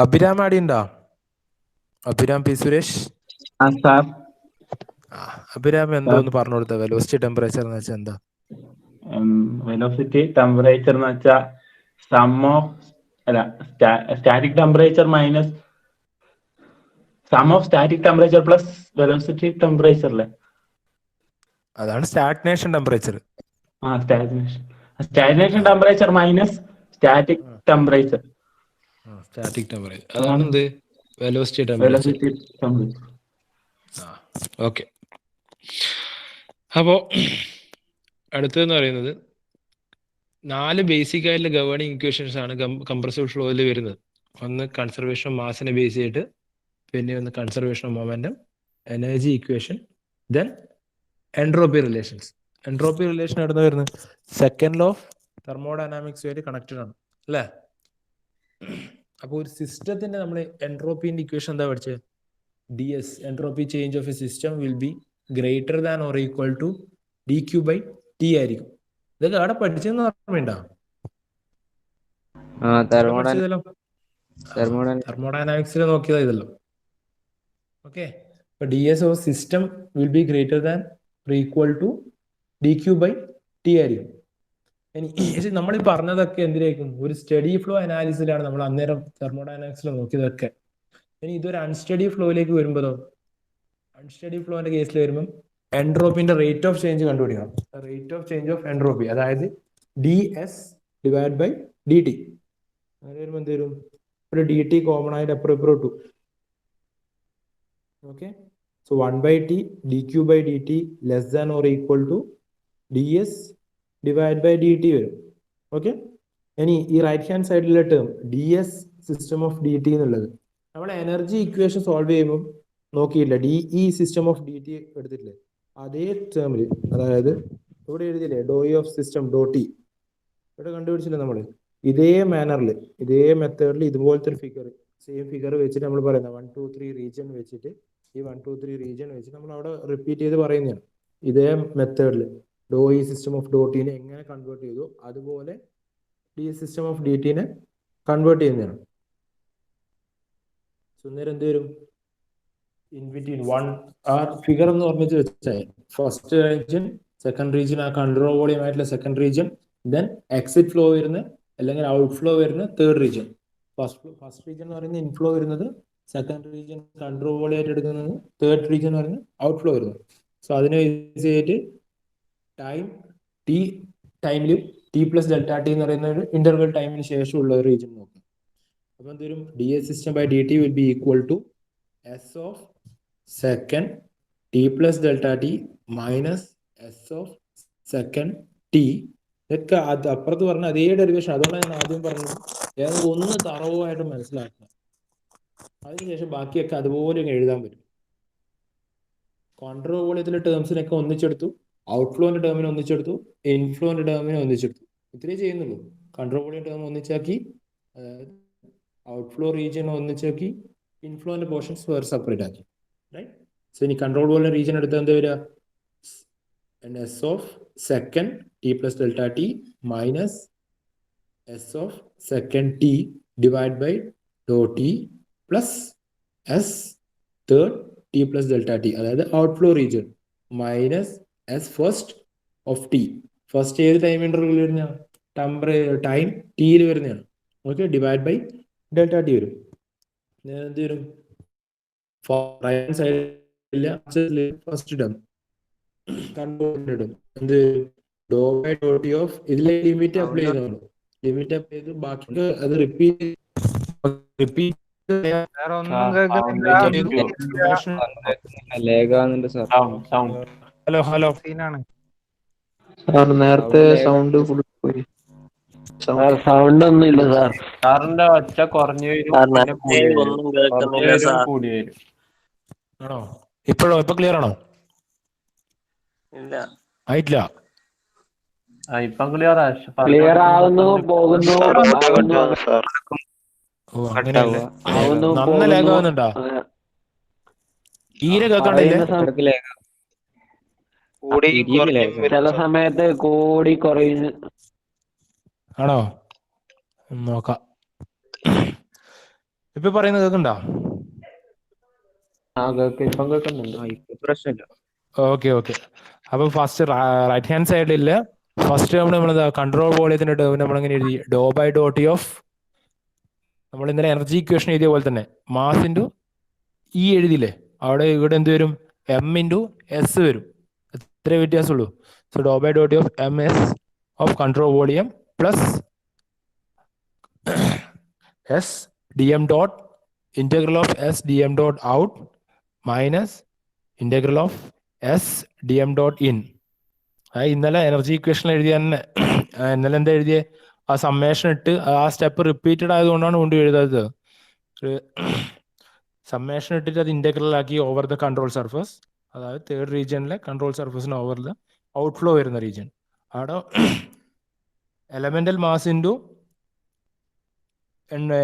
അഭിരാം ആടി ഉണ്ടോ? അഭിരാം പി സുരേഷ്. അഭിരാം എന്തോന്ന് പറഞ്ഞു കൊടുത്ത വെലോസിറ്റി ടെമ്പറേച്ചർ എന്ന് വെച്ചാൽ എന്താ? വെലോസിറ്റി ടെമ്പറേച്ചർ എന്ന് വെച്ചാൽ static temperature minus some of static temperature plus velocity temperature അല്ലേ? അതാണ് stagnation temperature. Stagnation temperature minus static temperature. അതാണ് എന്ത്? Velocity temperature. ഓക്കെ. അപ്പോ അടുത്തതെന്ന് പറയുന്നത് 4 ബേസിക് ആയിട്ടുള്ള ഗവേണിംഗ് ഇക്വേഷൻസ് ആണ് കംപ്രസീവ് ഫ്ലോയിൽ വരുന്നത്. ഒന്ന് കൺസർവേഷൻ ഓഫ് മാസിനെ ബേസ് ചെയ്തിട്ട്, പിന്നെ ഒന്ന് conservation of momentum, energy equation, then entropy relations. Entropy relation എവിടെ വരുന്നത്? സെക്കൻഡ് ലോ ഓഫ് തെർമോഡൈനാമിക്സ് ആയിട്ട് കണക്റ്റഡ് ആണ് അല്ലേ? അപ്പോൾ ഒരു സിസ്റ്റത്തിന്റെ നമ്മൾ എൻട്രോപ്പിന്റെ ഇക്വേഷൻ എന്താ പഠിച്ചത്? DS, entropy change of a system will be greater than or equal to DQ by T ആയിരിക്കും. ഇതൊക്കെ അവിടെ പഠിച്ചെന്ന് ഓർമ്മയുണ്ടോ? തെർമോഡൈനാമിക്സിൽ നോക്കിയതാ ഇതല്ലോ. ഓക്കെ. അപ്പൊ DS of system will be greater than or equal to DQ by T ആയിരിക്കും. ഇനി നമ്മൾ ഈ പറഞ്ഞതൊക്കെ എന്തിനായിരിക്കും? ഒരു സ്റ്റഡി ഫ്ലോ അനാലിസിലാണ് നമ്മൾ അന്നേരം തെർമോഡൈനാമിക്സിൽ നോക്കിയതൊക്കെ. ഇനി ഇതൊരു അൺസ്റ്റഡി ഫ്ലോയിലേക്ക് വരുമ്പോഴോ, അൺസ്റ്റഡി ഫ്ലോന്റെ കേസിൽ വരുമ്പം എൻട്രോപ്പിന്റെ റേറ്റ് ഓഫ് ചേഞ്ച് കണ്ടുപിടിക്കണം. Rate of change of entropy, അതായത് ds ഡിവൈഡ് ബൈ dt. അങ്ങനെ വരുമ്പോൾ എന്ത് വരും? ഒരു dt കോമൺ ആയിട്ട് എപ്പുറം ഇപ്പുറം ഇട്ടു. Okay, so 1/t dq by dt less than or equal to ds divide by dt വരും. ഓക്കെ, ഇനി ഈ റൈറ്റ് ഹാൻഡ് സൈഡിലെ term ds system of dt എന്നുള്ളത് നമ്മൾ എനർജി ഇക്വേഷൻ സോൾവ് ചെയ്യുമ്പോൾ നോക്കിയില്ല, dE സിസ്റ്റം ഓഫ് dt എടുത്തിട്ടില്ലേ, അതേ ടേമിൽ, അതായത് ഇവിടെ എഴുതിയില്ലേ ഡോയി ഓഫ് സിസ്റ്റം ഡോട്ടി, ഇവിടെ കണ്ടുപിടിച്ചില്ലേ നമ്മൾ, ഇതേ മാനറിൽ ഇതേ മെത്തേഡിൽ ഇതുപോലത്തെ ഒരു ഫിഗർ, സെയിം ഫിഗർ വെച്ചിട്ട് നമ്മൾ പറയുന്നത് 1 2 3 റീജിയൻ വെച്ചിട്ട്, ഈ 1 2 3 റീജിയൻ വെച്ചിട്ട് നമ്മൾ അവിടെ റിപ്പീറ്റ് ചെയ്ത് പറയുന്നതാണ്. ഇതേ മെത്തേഡിൽ ഡോയി സിസ്റ്റം ഓഫ് ഡോട്ടീനെ എങ്ങനെ കൺവേർട്ട് ചെയ്തു അതുപോലെ ഡി സിസ്റ്റം ഓഫ് ഡി ടീനെ കൺവേർട്ട് ചെയ്യുന്നതാണ്. നേരം എന്ത് വരും? In between one R figure എന്ന് ഓർമ്മിച്ച് വെച്ചാൽ ഫസ്റ്റ് റീജിയൻ, സെക്കൻഡ് റീജിയൻ, ആ കൺട്രോൾ വോളിയം ആയിട്ടുള്ള second region, then exit flow വരുന്ന അല്ലെങ്കിൽ ഔട്ട് ഫ്ലോ വരുന്ന തേർഡ് റീജിയൻ. ഫസ്റ്റ് റീജിയൻ എന്ന് പറയുന്നത് ഇൻഫ്ലോ വരുന്നത്, സെക്കൻഡ് റീജിയൻ കൺട്രോൾ വോളിയം ആയിട്ട് എടുക്കുന്നത്, തേർഡ് റീജിയൻ എന്ന് പറയുന്നത് ഔട്ട് ഫ്ലോ വരുന്നത്. സോ അതിനെ യൂസ് ചെയ്തിട്ട് ടൈമിൽ ടി പ്ലസ് ഡെൽറ്റ ടി എന്ന് പറയുന്ന ഒരു ഇന്റർവെൽ ടൈമിന് ശേഷമുള്ള ഒരു റീജിയൻ നോക്കും. അപ്പം എന്തുവരും? D S system by D T will be equal to S of second T plus delta T minus S of second T. ഇതൊക്കെ അത് അപ്പുറത്ത് പറഞ്ഞ അതേ ഡെറിവേഷൻ, അതുകൊണ്ടാണ് ഞാൻ ആദ്യം പറഞ്ഞത് ഏതൊക്കെ ഒന്ന് തറവായിട്ട് മനസ്സിലാക്കണം, അതിനുശേഷം ബാക്കിയൊക്കെ അതുപോലെ എഴുതാൻ പറ്റും. കോൺട്രോൾ വോളിയത്തിലെ ടേംസിനൊക്കെ ഒന്നിച്ചെടുത്തു, ഔട്ട്ഫ്ലോന്റെ ടേമിനെ ഒന്നിച്ചെടുത്തു, ഇൻഫ്ലോന്റെ ടേമിനെ ഒന്നിച്ചെടുത്തു. ഇത്രേ ചെയ്യുന്നുള്ളൂ. കൺട്രോൾ വോളിയം ടേം ഒന്നിച്ചാക്കി, അതായത് ഔട്ട്ഫ്ലോ റീജിയൻ ഒന്നിച്ചാക്കി, ഇൻഫ്ലോന്റെ പോർഷൻസ് വേറെ സെപ്പറേറ്റ് ആക്കി. റൈറ്റ്? സോ ഇനി കൺട്രോൾ വോളിയം റീജിയൻ എടുത്താൽ എന്താ വരിക? S of second T plus delta T minus S of second T divide by Dr T plus S third T plus delta T, അതായത് outflow region minus S first of T. First ഏത് time interval വരുന്നതാണ്? Time ടിയിൽ വരുന്നതാണ്. Okay, divide by delta T വരും. എന്ത് വരും? First term കണ്ടുകൊണ്ടിടും എന്ത് ഡോ ബൈ ഡോ ടി ഓഫ്, ഇതിലെ ലിമിറ്റ് അപ്ലൈ ചെയ്തോളൂ. ലിമിറ്റ് അപ്ലൈ ചെയ്ത് ബാക്കി അത് റിപ്പീറ്റ് വേറെ ഒന്നും കേൾക്കുന്നില്ല. ലേഖാന്നുണ്ട് സാർ. ഹലോ ഹലോ സീനാണ്. സാർ നേരത്തെ സൗണ്ട് ഫുൾ പോയി. സൗണ്ട് ഒന്നും ഇല്ല സാർ. സാറിന്റെ ഒച്ച കുറഞ്ഞു വരും, പിന്നെ കൂടി വരും. ആണോ? ഇപ്പോഴോ? ഇപ്പൊ ക്ലിയർ ആണോ? ഇല്ല. ആയിട്ടില്ല. ഇപ്പം ക്ലിയർ ക്ലിയർ ആവുന്നു, പോകുന്നു, സാർ ഓ അങ്ങനെയല്ലേ? നന്ന ലേഖാവുന്നുണ്ടോ? തീരെ കേൾക്കണ്ടില്ലേ? കൂടി ചില സമയത്ത് കൂടി കുറയുന്നു. ആണോ? നോക്കാം. ഇപ്പൊ പറയുന്നത് കേൾക്കണ്ടോ? ഇപ്പം കേൾക്കുന്നുണ്ട്. പ്രശ്നമില്ല. Okay okay. അപ്പൊ ഫസ്റ്റ് റൈറ്റ് ഹാൻഡ് സൈഡിൽ ഫസ്റ്റ് ടേം നമ്മൾ കൺട്രോൾ വോളിയത്തിന്റെ ടേം നമ്മളെങ്ങനെ എഴുതി? ഡോ ബൈ ഡോ ടി ഓഫ്, നമ്മൾ ഇന്നലെ എനർജി ഇക്വേഷൻ എഴുതിയ പോലെ തന്നെ മാസ് ഇൻറ്റു ഇ എഴുതിയില്ലേ, അവിടെ ഇവിടെ എന്ത് വരും? എം ഇൻറ്റു എസ് വരും. എത്ര വ്യത്യാസമുള്ളൂ? So dou by Dr T of M S of control volume plus S D M dot integral of S D M dot out minus integral of S D M dot in. ഇന്നലെ energy equation എഴുതിയ തന്നെ ഇന്നലെ എന്താ എഴുതിയേ? ആ summation ഇട്ട് ആ step repeated ആയതുകൊണ്ടാണ് കൊണ്ട് എഴുതാത്തത്. സമ്മേഷൻ ഇട്ടിട്ട് അത് ഇന്റഗ്രൽ ആക്കി ഓവർ ദ കൺട്രോൾ സർഫസ്, അതായത് തേർഡ് റീജിയനിലെ കൺട്രോൾ സർഫസിന് ഓവർ ദ ഔട്ട്ഫ്ലോ വരുന്ന റീജിയൻ. അവിടെ എലമെന്റൽ മാസ് ഇൻറ്റു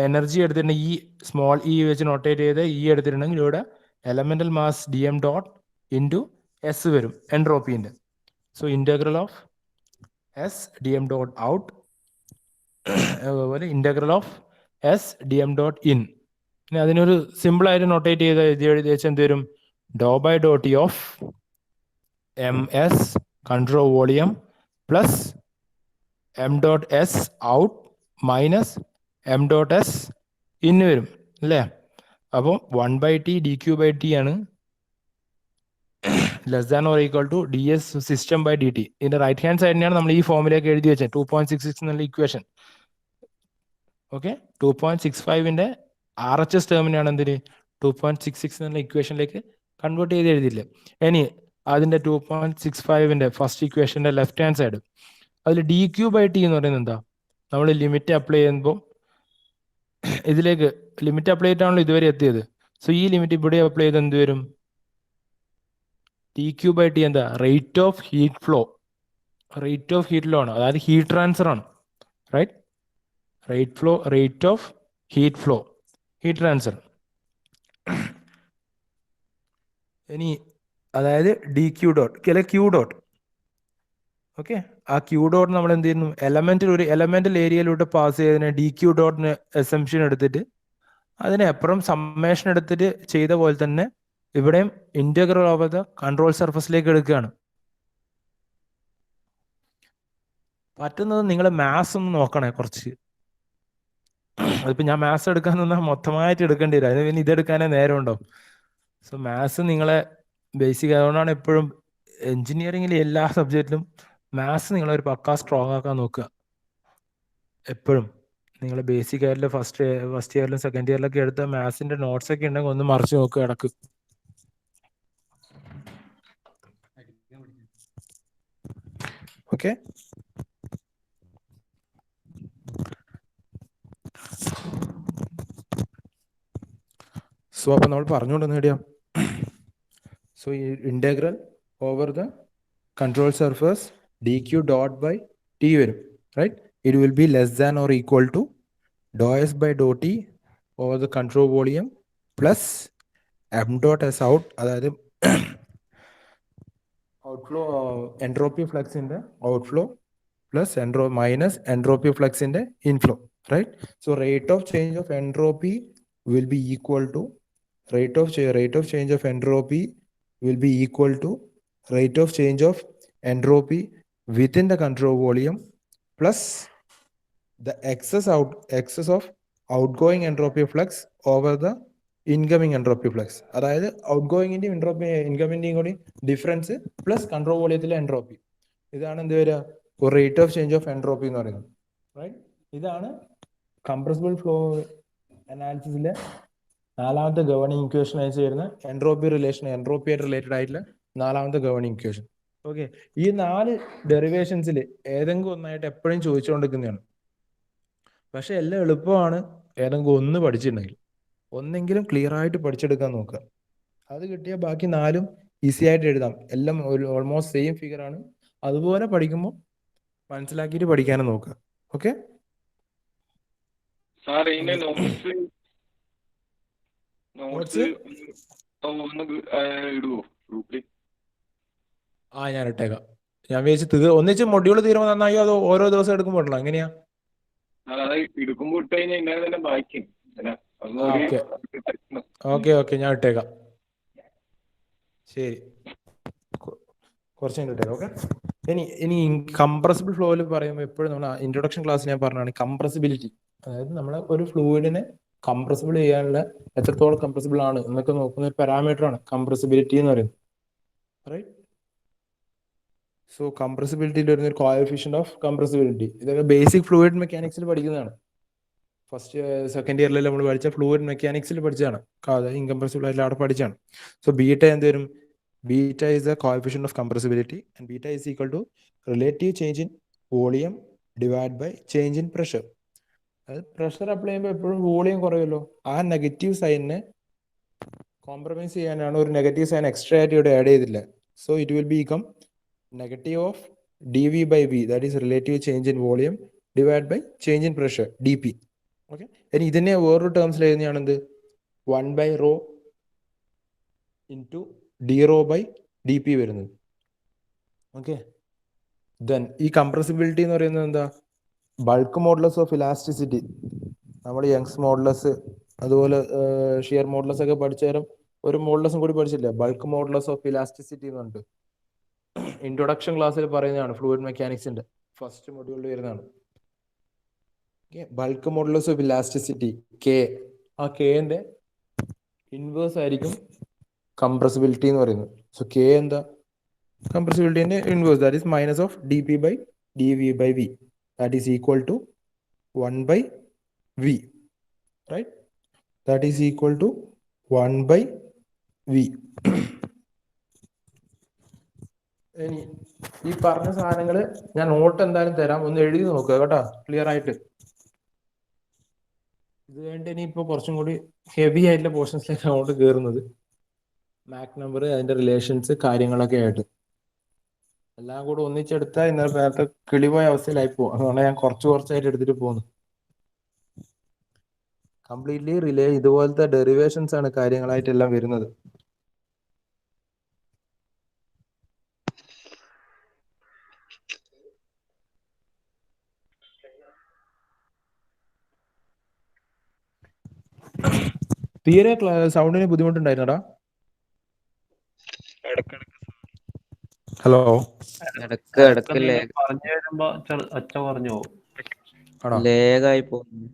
എനർജി എടുത്തിട്ടുണ്ടെങ്കിൽ ഈ സ്മോൾ ഇ വെച്ച് നോട്ടേറ്റ് ചെയ്ത് ഇ എടുത്തിട്ടുണ്ടെങ്കിൽ ഇവിടെ elemental mass D M dot into S വരും എൻട്രോപ്പീൻ്റെ. So integral of S D M dot out അതുപോലെ integral of S D M dot in. പിന്നെ അതിനൊരു സിമ്പിൾ ആയിട്ട് നോട്ടേറ്റ് ചെയ്ത് എഴുതി വെച്ചാൽ എന്ത് വരും? Dou by Dr T of M S control volume plus M dot S out minus M dot S in വരും അല്ലേ? അപ്പോൾ 1/t dq/t ആണ് less than or equal to ds system by dt. ഇതിന്റെ റൈറ്റ് ഹാൻഡ് സൈഡിനെയാണ് നമ്മൾ ഈ ഫോമിലേക്ക് എഴുതി വെച്ചത് 2.66 എന്നുള്ള ഇക്വേഷൻ. ഓക്കെ, 2.65ന്റെ RHS ടേമിനാണ് എന്തിന് 2.66 എന്നുള്ള ഇക്വേഷനിലേക്ക് കൺവേർട്ട് ചെയ്ത് എഴുതിയില്ല. ഇനി അതിന്റെ 2.65ന്റെ ഫസ്റ്റ് ഇക്വേഷന്റെ ലെഫ്റ്റ് ഹാൻഡ് സൈഡ് അതിൽ dq/t എന്ന് പറയുന്നത് എന്താ? നമ്മൾ ലിമിറ്റ് അപ്ലൈ ചെയ്യുമ്പോൾ ഇതിലേക്ക് ലിമിറ്റ് അപ്ലൈ ചെയ്തിട്ടാണല്ലോ ഇതുവരെ എത്തിയത്. സോ ഈ ലിമിറ്റ് ഇവിടെ അപ്ലൈ ചെയ്ത് എന്ത് വരും? dq/t എന്താ? Rate of heat flow. Rate of heat flow ആണ്, അതായത് ഹീറ്റ് ട്രാൻസ്ഫർ ആണ്. Right, rate of heat flow, heat transfer. ഇനി അതായത് dq ഡോട്ട് അല്ലെ q ഡോട്ട്. ഓക്കെ, ആ q ഡോട്ട് നമ്മൾ എന്ത് ചെയ്യുന്നു? ഒരു എലമെന്റൽ ഏരിയയിലൂടെ പാസ് ചെയ്തതിനെ dq ഡോട്ടിന് എസംഷൻ എടുത്തിട്ട് അതിനപ്പുറം സമ്മേഷൻ എടുത്തിട്ട് ചെയ്ത പോലെ തന്നെ ഇവിടെയും ഇന്റഗ്രൽ ഓഫ് ദ കൺട്രോൾ സർഫസിലേക്ക് എടുക്കുകയാണ്. പറ്റുന്നത് നിങ്ങൾ മാത്സ് ഒന്ന് നോക്കണേ കുറച്ച്. അതിപ്പോൾ ഞാൻ മാത്സ് എടുക്കാൻ നിന്നാൽ മൊത്തമായിട്ട് എടുക്കേണ്ടി വരും. അതിന് പിന്നെ ഇതെടുക്കാനേ നേരം ഉണ്ടാവും. സോ മാത്സ് നിങ്ങളെ ബേസിക്, അതുകൊണ്ടാണ് എപ്പോഴും എഞ്ചിനീയറിംഗിൽ എല്ലാ സബ്ജക്റ്റിലും മാത്സ് നിങ്ങളൊരു പക്കാ സ്ട്രോങ് ആക്കാൻ നോക്കുക. എപ്പോഴും നിങ്ങൾ ബേസിക് ആയിട്ടുള്ള ഫസ്റ്റ് ഇയറിലും സെക്കൻഡ് ഇയറിലൊക്കെ എടുത്ത മാത്സിന്റെ നോട്ട്സ് ഒക്കെ ഉണ്ടെങ്കിൽ ഒന്ന് മറിച്ച് നോക്കുക ഇടക്ക്. ഓക്കെ, സോ അപ്പൊ നമ്മൾ പറഞ്ഞുകൊണ്ടെന്ന് നേടിയാ. So integral over the control surface dq dot by t വരും. Right, it will be less than or equal to dou s by dou t over the control volume plus m dot s out, അതായത് outflow entropy ഫ്ലക്സിന്റെ outflow plus minus entropy ഫ്ലക്സിന്റെ inflow. Right, so rate of change of entropy will be equal to rate of change of entropy will be equal to rate of change of entropy within the control volume plus the excess of outgoing entropy flux over the incoming entropy flux. അതായത് ഔട്ട്ഗോയിങ്ങിന്റെ entropy ഇൻകമിന്റെയും കൂടി difference plus control വോളിയത്തിലെ entropy. ഇതാണ് എന്ത് വരിക? Rate of change of entropy എന്ന് പറയുന്നത്. Right, ഇതാണ് compressible flow അനാലിസിസിലെ നാലാമത്തെ governing equation ആയിട്ട് വരുന്ന എൻട്രോപ്പി ആയിട്ട് റിലേറ്റഡ് ആയിട്ടുള്ള നാലാമത്തെ ഗവേണിംഗ് ഇക്വേഷൻ. ഓക്കെ, ഈ 4 ഡെറിവേഷൻസിൽ ഏതെങ്കിലും ഒന്നായിട്ട് എപ്പോഴും ചോദിച്ചുകൊണ്ടിരിക്കുന്നതാണ്. പക്ഷെ എല്ലാം എളുപ്പമാണ് ഏതെങ്കിലും ഒന്ന് പഠിച്ചിട്ടുണ്ടെങ്കിൽ. ഒന്നെങ്കിലും ക്ലിയർ ആയിട്ട് പഠിച്ചെടുക്കാൻ നോക്കുക. അത് കിട്ടിയാൽ ബാക്കി 4ഉം ഈസി ആയിട്ട് എഴുതാം. എല്ലാം ഓൾമോസ്റ്റ് സെയിം ഫിഗർ ആണ്. അതുപോലെ പഠിക്കുമ്പോൾ മനസ്സിലാക്കിയിട്ട് പഠിക്കാനും നോക്കുക. ഓക്കെ, സാർ ഇതിന്റെ നോട്ട്സ് ഒന്ന് ഇടുവോ ഗ്രൂപ്പിൽ? ഞാൻ ഇട്ടേക്കാം. ഞാൻ വിചാരിച്ചു ഒന്നിച്ച് മൊഡ്യൂൾ തീരുമ്പോൾ നന്നായോ അതോ ഓരോ ദിവസം എടുക്കുമ്പോഴല്ലോ? എങ്ങനെയാ? അത് എടുക്കുമ്പോൾ ഇട്ട് കഴിഞ്ഞാൽ ഇന്നലെ തന്നെ വായിക്കും. ഓക്കെ, ഞാൻ ഇട്ടേക്കാം. ശരി, കുറച്ച് കഴിഞ്ഞ് ഇട്ടേക്കാം. ഓക്കെ, ഇനി കംപ്രസിബിൾ ഫ്ലോയിൽ പറയുമ്പോൾ എപ്പോഴും നമ്മൾ ഇൻട്രൊഡക്ഷൻ ക്ലാസ് ഞാൻ പറഞ്ഞാണ് കംപ്രസിബിലിറ്റി. അതായത് നമ്മൾ ഒരു ഫ്ലൂയിഡിനെ കംപ്രസിബിൾ ചെയ്യാനുള്ള എത്രത്തോളം കംപ്രസിബിൾ ആണ് എന്നൊക്കെ നോക്കുന്ന ഒരു പാരാമീറ്റർ ആണ് കംപ്രസിബിലിറ്റി എന്ന് പറയുന്നത്. റൈറ്റ്, സോ കംപ്രസിബിലിറ്റിയിൽ വരുന്ന ഒരു കോഎഫിഷ്യന്റ് ഓഫ് കംപ്രസിബിലിറ്റി. ഇതൊക്കെ ബേസിക് ഫ്ലൂയിഡ് മെക്കാനിക്സിൽ പഠിക്കുന്നതാണ്. ഫസ്റ്റ് സെക്കൻഡ് ഇയറിൽ നമ്മൾ പഠിച്ച ഫ്ലൂയിഡ് മെക്കാനിക്സിൽ പഠിച്ചതാണ്. ഇൻകംപ്രസിബിൾ ആയിട്ട് അവിടെ പഠിച്ചാണ്. സോ ബീറ്റ എന്ത് വരും? Beta is the coefficient of compressibility and beta is equal to relative change in volume divide by change in pressure. അതായത് പ്രഷർ അപ്ലൈ ചെയ്യുമ്പോൾ എപ്പോഴും വോളിയം കുറയുമല്ലോ. ആ നെഗറ്റീവ് സൈനിനെ കോംപ്രമൈസ് ചെയ്യാനാണ് ഒരു നെഗറ്റീവ് സൈൻ എക്സ്ട്രാ ആയിട്ട് ഇവിടെ ആഡ് ചെയ്തില്ല. So it will become negative of dv by v, that is relative change in volume divided by change in pressure dp. Okay, ഇനി ഇതിനെ വേറൊരു ടേംസിൽ എഴുതുന്നതാണ് എന്ത്? 1/ρ ഇൻറ്റു d by dp വരുന്നത്. ഓക്കെ, ദെൻ ഈ compressibility എന്ന് പറയുന്നത് എന്താ? Bulk modulus of elasticity. നമ്മൾ യങ്സ് മോഡുലസ് അതുപോലെ ഷിയർ മോഡുലസ് ഒക്കെ പഠിച്ച നേരം ഒരു മോഡുലസും കൂടി പഠിച്ചില്ല, ബൾക്ക് മോഡുലസ് ഓഫ് ഇലാസ്റ്റിസിറ്റി എന്ന് പറഞ്ഞിട്ട്. ഇൻട്രൊഡക്ഷൻ ക്ലാസ്സിൽ പറയുന്നതാണ്, ഫ്ലൂയിഡ് മെക്കാനിക്സിന്റെ ഫസ്റ്റ് മൊഡ്യൂളിൽ വരുന്നതാണ്. Bulk modulus of elasticity K. ആ കെന്റെ ഇൻവേഴ്സ് ആയിരിക്കും കംപ്രസിബിലിറ്റി എന്ന് പറയുന്നത്. സോ കെ എന്താ കംപ്രസിബിലിറ്റിന്റെ inverse, that is minus of D P by D V by V, that is equal to 1 by v, right? That is equal to 1 by v. ഇനി ഈ പറഞ്ഞ സാധനങ്ങൾ ഞാൻ നോട്ട് എന്തായാലും തരാം, ഒന്ന് എഴുതി നോക്കുക കേട്ടോ, ക്ലിയർ ആയിട്ട്. ഇത് വേണ്ടി ഇനി ഇപ്പോൾ കുറച്ചും കൂടി ഹെവി ആയിട്ടുള്ള പോർഷൻസിലേക്ക് അങ്ങോട്ട് കയറുന്നത്, മാക് നമ്പർ, അതിന്റെ റിലേഷൻസ്, കാര്യങ്ങളൊക്കെ ആയിട്ട് എല്ലാം കൂടെ ഒന്നിച്ചെടുത്താൽ ഇന്നലെ നേരത്തെ കിളിപോയ അവസ്ഥയിലായി പോകും. അതുകൊണ്ട് ഞാൻ കുറച്ചായിട്ട് എടുത്തിട്ട് പോകുന്നു. കംപ്ലീറ്റ്ലി ഇതുപോലത്തെ ഡെറിവേഷൻസ് ആണ് കാര്യങ്ങളായിട്ടെല്ലാം വരുന്നത്. തീരെ സൗണ്ടിന് ബുദ്ധിമുട്ടുണ്ടായിരുന്നടാ? ഹലോ, ഇടക്ക് പറഞ്ഞു വരുമ്പോ ഒച്ച കുറഞ്ഞു പോകും. ലേഗായി പോകുന്നു.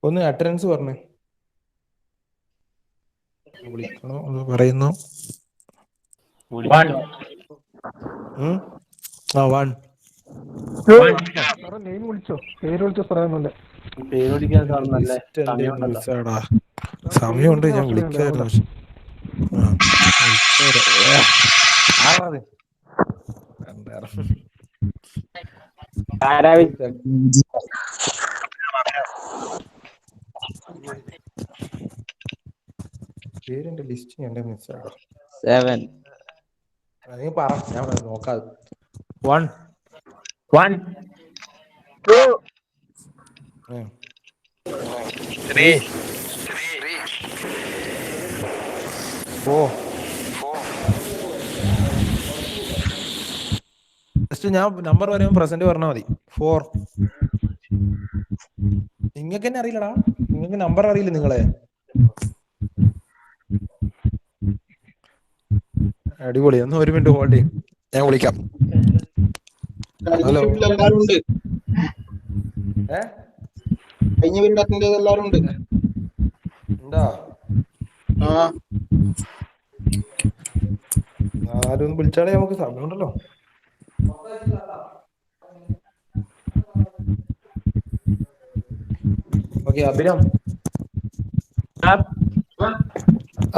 ഒന്ന് അറ്റൻഡൻസ് പറഞ്ഞേ, വിളിക്കണോ ഒന്ന് പറയുന്നു. 1. നെയിം വിളിച്ചോ, പേര് വിളിച്ചോ പറയാനല്ലേ? പേര് വിളിക്കാൻ സാറിനല്ലേ സമയമുണ്ട്, ഞാൻ വിളിക്കായിരുന്നു. പക്ഷെ പേരെന്റെ ലിസ്റ്റ് എന്റെ മിസ്സാണ്. 7. നീ പറ, ഞാൻ നോക്കാതെ. 1 2 3 4. ജസ്റ്റ് ഞാൻ നമ്പർ പറയുമ്പോൾ പ്രസന്റ് പറഞ്ഞാൽ മതി. 4. നിങ്ങൾക്ക് തന്നെ അറിയില്ലടാ, നിങ്ങൾക്ക് നമ്പർ അറിയില്ല നിങ്ങളെ. അടിപൊളി, ഒന്ന് 1 മിനിറ്റ് ഹോൾഡ് ചെയ്യും, ഞാൻ വിളിക്കാം. ഹലോ, കഴിഞ്ഞ വീടിന്റെ എല്ലാരും ഉണ്ട്. എന്താ ആരും വിളിച്ചാലേ നമുക്ക് സമയമുണ്ടല്ലോ. ഓക്കെ, അഭിരാം,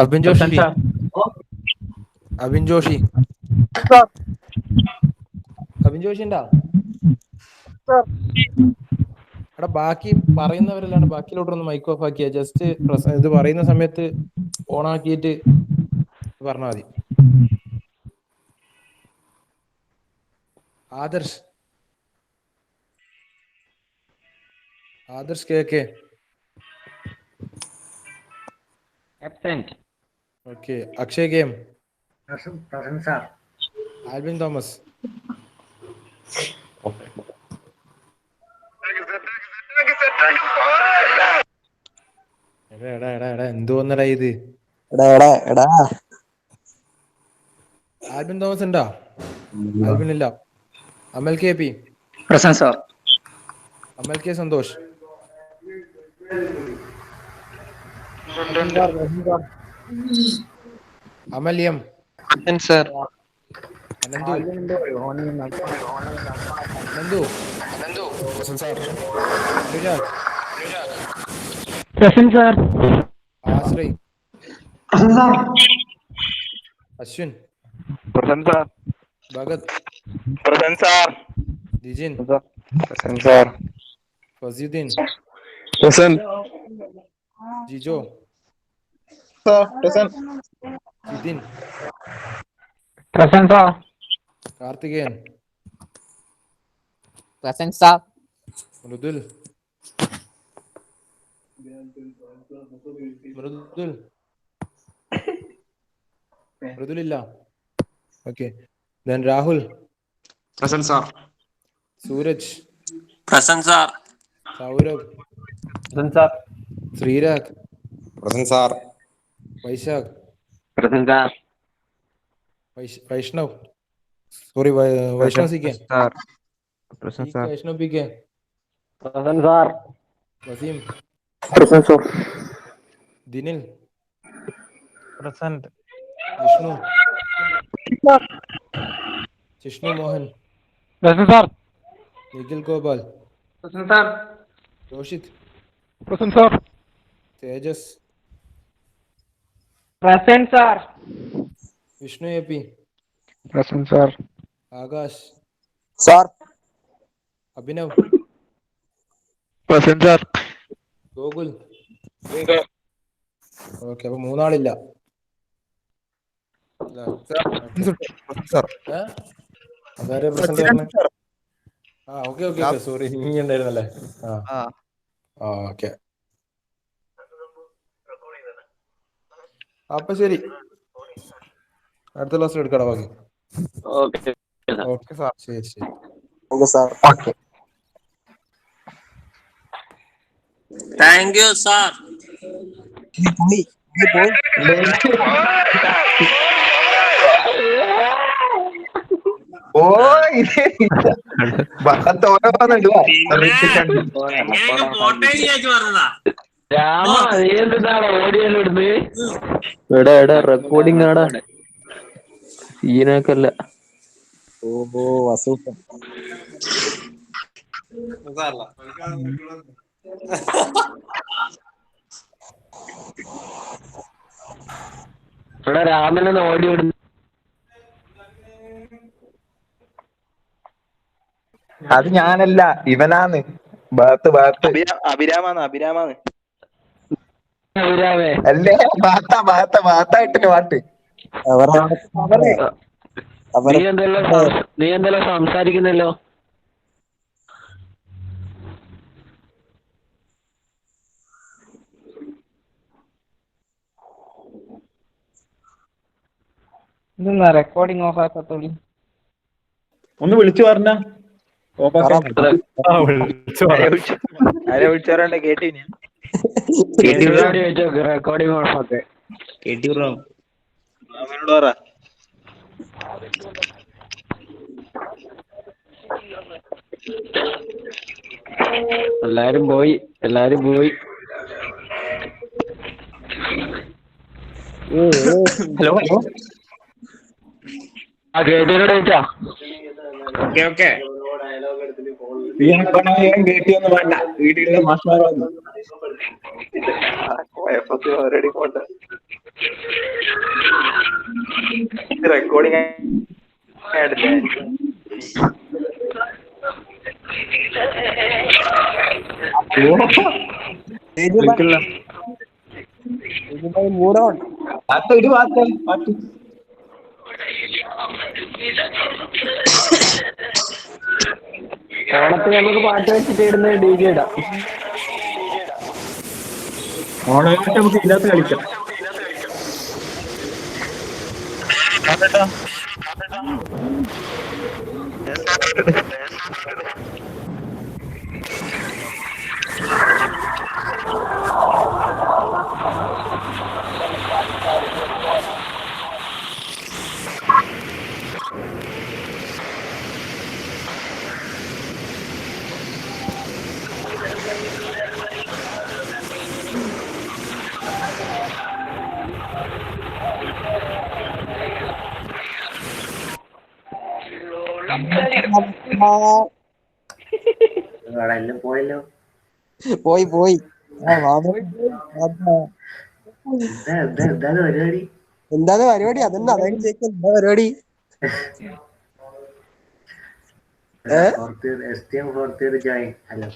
അബിൻ ജോഷി, അബിൻ ജോഷി ഉണ്ടാ? എടാ, ബാക്കി പറയുന്നവരല്ലാണ്ട് ബാക്കിയിലോട്ടൊന്ന് മൈക്ക് ഓഫ് ആക്കിയാ, ജസ്റ്റ് ഇത് പറയുന്ന സമയത്ത് ഓൺ ആക്കിയിട്ട് പറഞ്ഞാൽ മതി. Adarsh K. Absent. Okay, Akshay K M, Alvin Thomas, എടാ എന്തു വന്നടാ ഇത്? ആൽവിൻ തോമസ് ഉണ്ടാ? ആൽവിൻ ഇല്ല. Amal K P, present sir. Amal K Santhosh, Amal M, sir. Ananthu, Anurag, present sir. Ashray, Ashwin, present sir. Bhagath, present sir. Dijin, present sir. ഫസീദ്ദീൻ, present Jijo, sir. Present Jithin, present sir. Karthikeyan, Present sir. Mridul, മൃദുലില്ല. Okay, then Rahul, present sir. Sooraj, present sir. Saurabh, present sir. Sreerag, present sir. Vaishakh, Present sir. Vaishnav, sorry Vaishnav C K, sir. Present sir. Vaishnav P K, Present sir. Waseem, Present, sir. Dinil, present. Vishnu, Jishnu Mohan, present sir. Nikhil Gopal, Present, sir. Roshith, present sir. Thejas, present sir. Vishnu A P, present sir. Akash, Sir. Abhinav, present sir. Gokul. Okay, അപ്പൊ മൂന്നാളില്ല. അതാരെ present പറഞ്ഞേ? ആ, okay okay okay, sorry, നീ ഉണ്ടായിരുന്നല്ലേ? ആ okay. അപ്പൊ ശരി, അടുത്ത ക്ലാസ്സിൽ എടുക്കടാ ബാക്കി. Okay. ഓക്കെ സാർ, ശരി ശരി. Okay, sir. Okay. Thank you, sir. എങ്ങനെയൊക്കെ പോട്ടെ വിചാരിച്ചു പറഞ്ഞതാ. എടാ റെക്കോർഡിംഗ് ആടാ, സീനൊക്കെ അല്ല. ഓഹോ, അസൂപ്പർ. ഇവിടെ രാമനെ ഓടി വിടുന്നു. അത് ഞാനല്ല, ഇവനാന്ന്. അഭിരാമാന്ന്. അല്ലേ, ഇട്ടിട്ട് പാട്ട്. നീ എന്തെല്ലാം സംസാരിക്കുന്നല്ലോ. ഇതെന്താ റെക്കോർഡിംഗ് ഓഫ് ആക്കത്തോളി? ഒന്ന് വിളിച്ചു പറഞ്ഞ ആരെ വിളിച്ചോരണ്ട കേട്ടിന്? റെക്കോർഡിംഗ് ഓഫാക്കെ അവനോട് പറ. എല്ലാരും പോയി. Hello hello. ആ കേട്ടിനോട് ചോദിച്ചാ Okay. കേട്ടിയൊന്നും വേണ്ട, വീട്ടിലുള്ള മാഷ്മാർ വന്നു. റെക്കോർഡിംഗ് പാട്ട് ഓണത്തിന് നമുക്ക് പാട്ട് വെച്ചിട്ട് ഇടുന്ന DJ ഇടാം. ഓണമായിട്ട് നമുക്ക് ഇതിനകത്ത് കളിക്കാം. പോയല്ലോ. പോയി. എന്താണ് പരിപാടി? അതെന്താ എന്താ പരിപാടി? ജോയിൻ. ഹലോ.